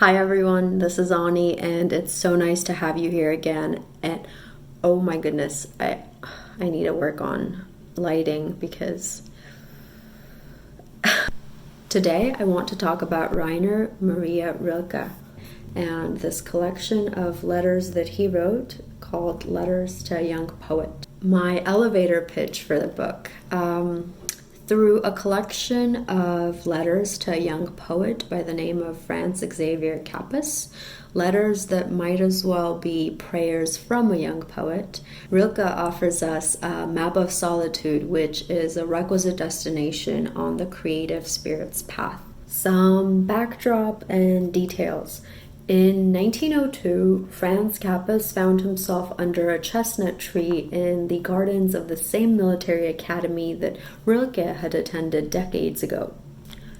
Hi everyone, this is Ani, and it's so nice to have you here again. And oh my goodness, I need to work on lighting because today I want to talk about Rainer Maria Rilke and this collection of letters that he wrote called Letters to a Young Poet. My elevator pitch for the book. Through a collection of letters to a young poet by the name of Franz Xavier Capus, letters that might as well be prayers from a young poet, Rilke offers us a map of solitude, which is a requisite destination on the creative spirit's path. Some backdrop and details. In 1902, Franz Capus found himself under a chestnut tree in the gardens of the same military academy that Rilke had attended decades ago.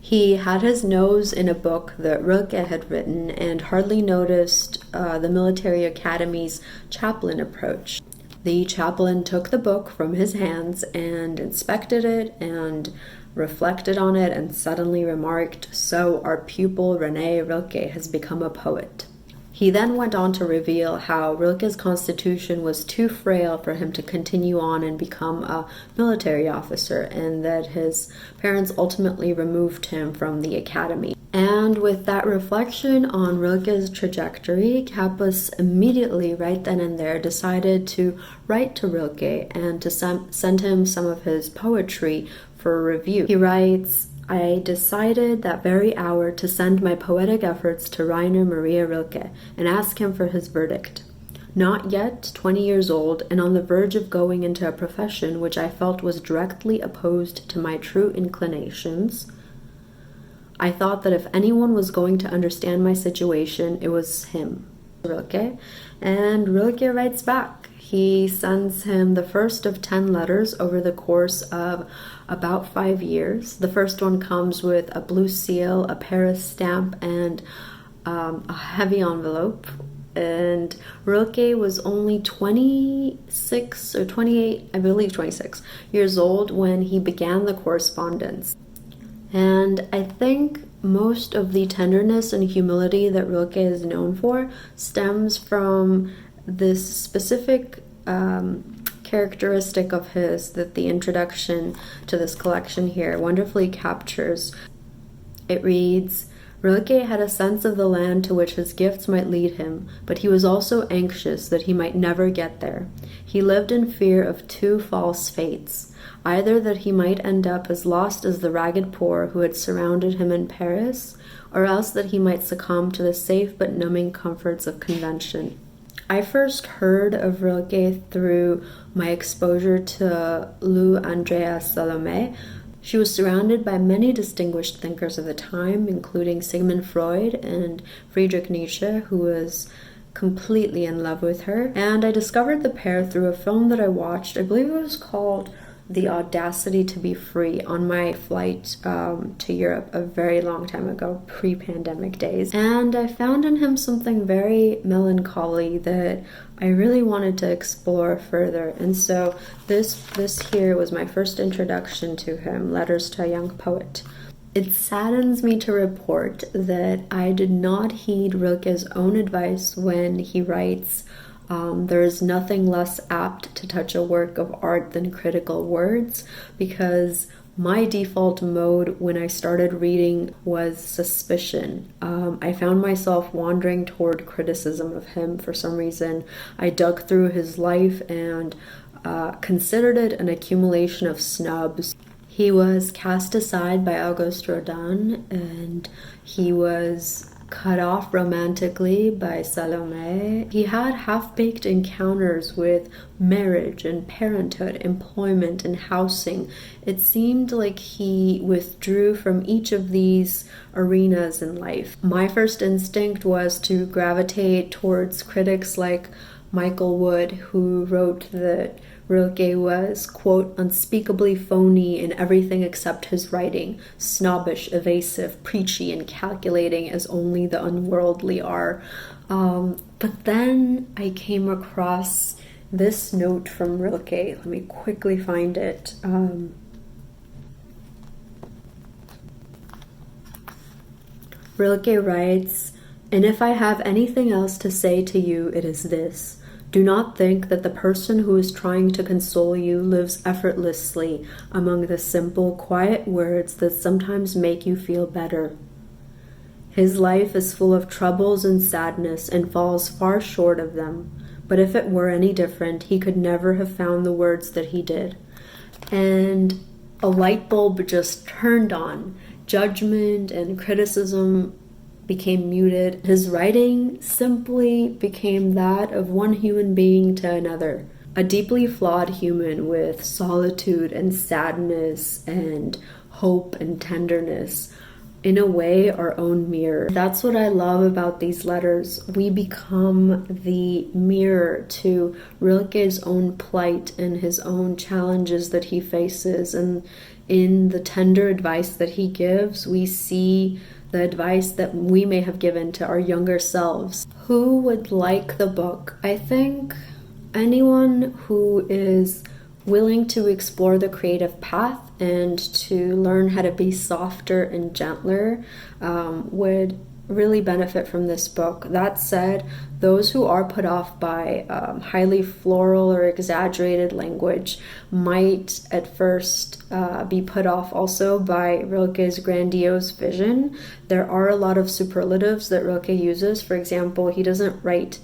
He had his nose in a book that Rilke had written and hardly noticed the military academy's chaplain approach. The chaplain took the book from his hands and inspected it and reflected on it and suddenly remarked, "So our pupil René Rilke has become a poet." He then went on to reveal how Rilke's constitution was too frail for him to continue on and become a military officer, and that his parents ultimately removed him from the academy. And with that reflection on Rilke's trajectory, Capus immediately, right then and there, decided to write to Rilke and to send him some of his poetry for review. He writes, "I decided that very hour to send my poetic efforts to Rainer Maria Rilke and ask him for his verdict. Not yet 20 years old and on the verge of going into a profession which I felt was directly opposed to my true inclinations, I thought that if anyone was going to understand my situation, it was him, Rilke." And Rilke writes back. He sends him the first of 10 letters over the course of about 5 years. The first one comes with a blue seal, a Paris stamp, and a heavy envelope. And Rilke was only 26 or 28, I believe 26 years old when he began the correspondence. And I think most of the tenderness and humility that Rilke is known for stems from this specific characteristic of his that the introduction to this collection here wonderfully captures. It reads, "Rilke had a sense of the land to which his gifts might lead him, but he was also anxious that he might never get there. He lived in fear of two false fates, either that he might end up as lost as the ragged poor who had surrounded him in Paris, or else that he might succumb to the safe but numbing comforts of convention." I first heard of Rilke through my exposure to Lou Andrea Salome. She was surrounded by many distinguished thinkers of the time, including Sigmund Freud and Friedrich Nietzsche, who was completely in love with her. And I discovered the pair through a film that I watched. I believe it was called The Audacity to Be Free, on my flight to Europe a very long time ago, pre-pandemic days. And I found in him something very melancholy that I really wanted to explore further. And so this here was my first introduction to him, Letters to a Young Poet. It saddens me to report that I did not heed Rilke's own advice when he writes, "There is nothing less apt to touch a work of art than critical words," because my default mode when I started reading was suspicion. I found myself wandering toward criticism of him for some reason. I dug through his life and considered it an accumulation of snubs. He was cast aside by Auguste Rodin, and he was cut off romantically by Salome. He had half-baked encounters with marriage and parenthood, employment and housing. It seemed like he withdrew from each of these arenas in life. My first instinct was to gravitate towards critics like Michael Wood, who wrote that Rilke was, quote, "unspeakably phony in everything except his writing, snobbish, evasive, preachy, and calculating as only the unworldly are." But then I came across this note from Rilke. Let me quickly find it. Rilke writes, And if I have anything else to say to you, it is this. Do not think that the person who is trying to console you lives effortlessly among the simple, quiet words that sometimes make you feel better. His life is full of troubles and sadness and falls far short of them. But if it were any different, he could never have found the words that he did. And a light bulb just turned on. Judgment and criticism became muted. His writing simply became that of one human being to another. A deeply flawed human with solitude and sadness and hope and tenderness. In a way, our own mirror. That's what I love about these letters. We become the mirror to Rilke's own plight and his own challenges that he faces. And in the tender advice that he gives, we see the advice that we may have given to our younger selves. Who would like the book? I think anyone who is willing to explore the creative path and to learn how to be softer and gentler would really benefit from this book. That said, those who are put off by highly floral or exaggerated language might at first be put off also by Rilke's grandiose vision. There are a lot of superlatives that Rilke uses. For example, he doesn't write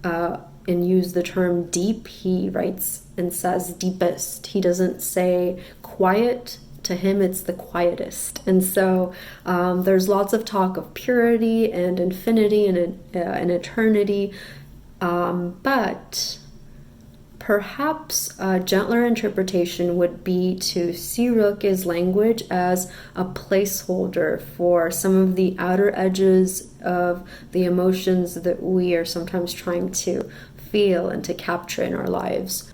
and use the term deep. He writes and says deepest. He doesn't say quiet. To him, it's the quietest. And so there's lots of talk of purity and infinity and eternity. But perhaps a gentler interpretation would be to see Rilke's language as a placeholder for some of the outer edges of the emotions that we are sometimes trying to feel and to capture in our lives.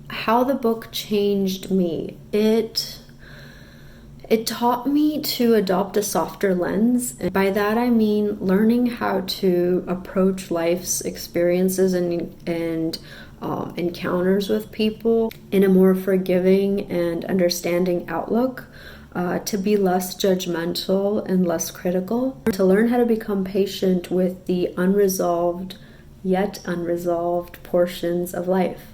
How the book changed me. It taught me to adopt a softer lens. And by that I mean learning how to approach life's experiences and encounters with people in a more forgiving and understanding outlook, to be less judgmental and less critical, to learn how to become patient with the yet unresolved portions of life.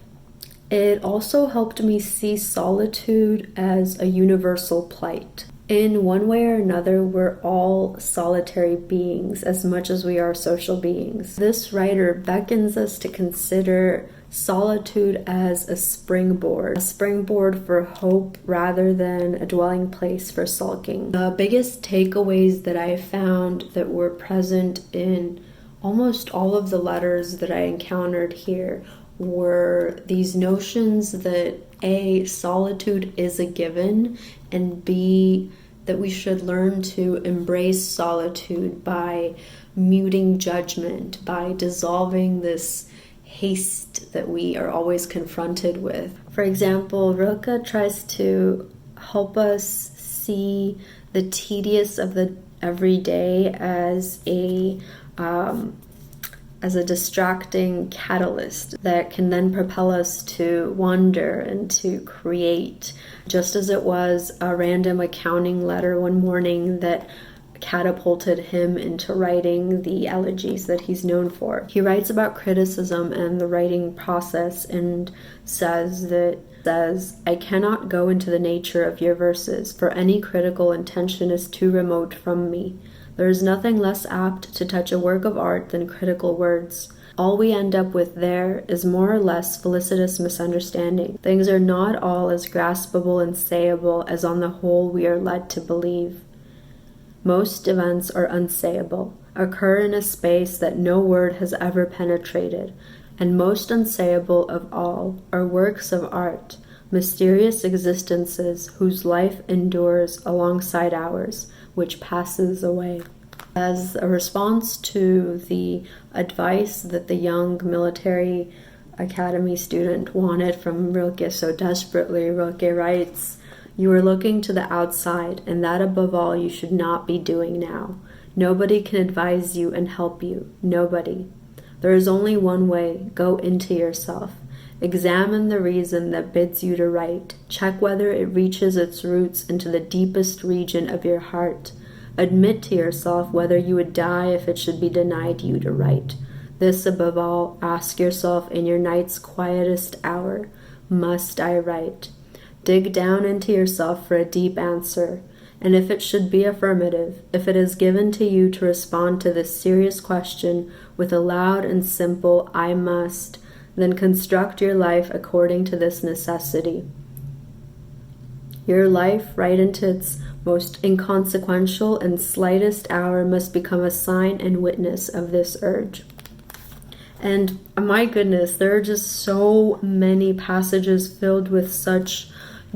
It also helped me see solitude as a universal plight. In one way or another, we're all solitary beings as much as we are social beings. This writer beckons us to consider solitude as a springboard for hope rather than a dwelling place for sulking. The biggest takeaways that I found that were present in almost all of the letters that I encountered here were these notions that A, solitude is a given, and B, that we should learn to embrace solitude by muting judgment, by dissolving this haste that we are always confronted with. For example, Rilke tries to help us see the tedious of the everyday as a distracting catalyst that can then propel us to wonder and to create, just as it was a random accounting letter one morning that catapulted him into writing the elegies that he's known for. He writes about criticism and the writing process and says, I cannot go into the nature of your verses, for any critical intention is too remote from me. There is nothing less apt to touch a work of art than critical words. All we end up with there is more or less felicitous misunderstanding. Things are not all as graspable and sayable as on the whole we are led to believe. Most events are unsayable, occur in a space that no word has ever penetrated, and most unsayable of all are works of art, mysterious existences whose life endures alongside ours, which passes away. As a response to the advice that the young military academy student wanted from Rilke so desperately, Rilke writes, "You are looking to the outside, and that above all you should not be doing now. Nobody can advise you and help you. Nobody. There is only one way. Go into yourself. Examine the reason that bids you to write. Check whether it reaches its roots into the deepest region of your heart. Admit to yourself whether you would die if it should be denied you to write. This above all, ask yourself in your night's quietest hour, must I write? Dig down into yourself for a deep answer, and if it should be affirmative, if it is given to you to respond to this serious question with a loud and simple I must, then construct your life according to this necessity. Your life, right into its most inconsequential and slightest hour, must become a sign and witness of this urge. And my goodness, there are just so many passages filled with such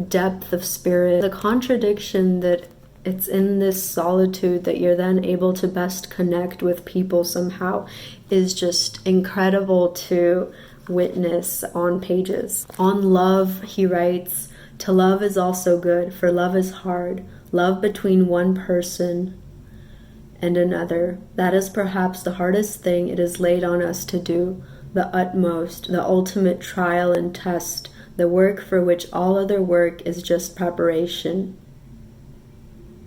depth of spirit. The contradiction that it's in this solitude that you're then able to best connect with people somehow is just incredible to witness on pages. On love, he writes, "To love is also good, for love is hard. Love between one person and another. That is perhaps the hardest thing it is laid on us to do, the utmost, the ultimate trial and test, the work for which all other work is just preparation."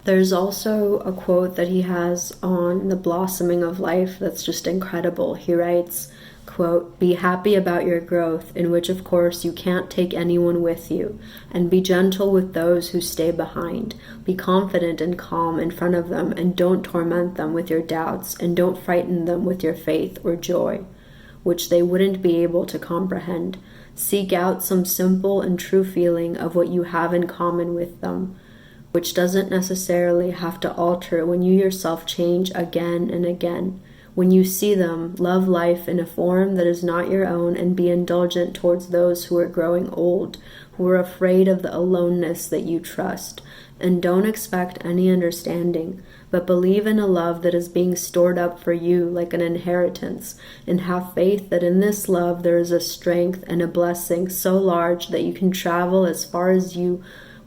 There's also a quote that he has on the blossoming of life that's just incredible. He writes, quote, "Be happy about your growth, in which of course you can't take anyone with you, and be gentle with those who stay behind. Be confident and calm in front of them, and don't torment them with your doubts, and don't frighten them with your faith or joy, which they wouldn't be able to comprehend. Seek out some simple and true feeling of what you have in common with them, which doesn't necessarily have to alter when you yourself change again and again. When you see them, love life in a form that is not your own, and be indulgent towards those who are growing old, who are afraid of the aloneness that you trust. And don't expect any understanding, but believe in a love that is being stored up for you like an inheritance, and have faith that in this love there is a strength and a blessing so large that you can travel as far as you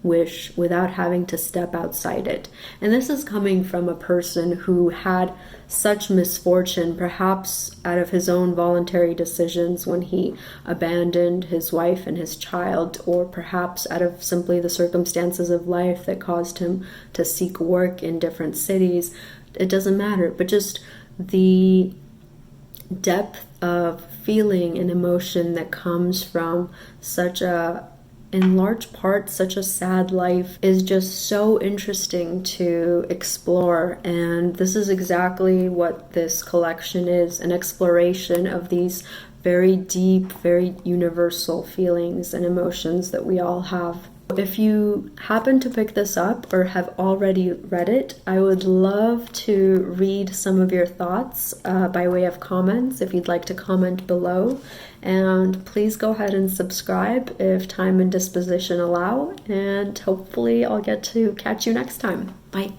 wish without having to step outside it." And this is coming from a person who had such misfortune, perhaps out of his own voluntary decisions when he abandoned his wife and his child, or perhaps out of simply the circumstances of life that caused him to seek work in different cities. It doesn't matter, but just the depth of feeling and emotion that comes from in large part, such a sad life is just so interesting to explore. And this is exactly what this collection is, an exploration of these very deep, very universal feelings and emotions that we all have. If you happen to pick this up or have already read it, I would love to read some of your thoughts by way of comments if you'd like to comment below. And please go ahead and subscribe if time and disposition allow, and hopefully I'll get to catch you next time. Bye.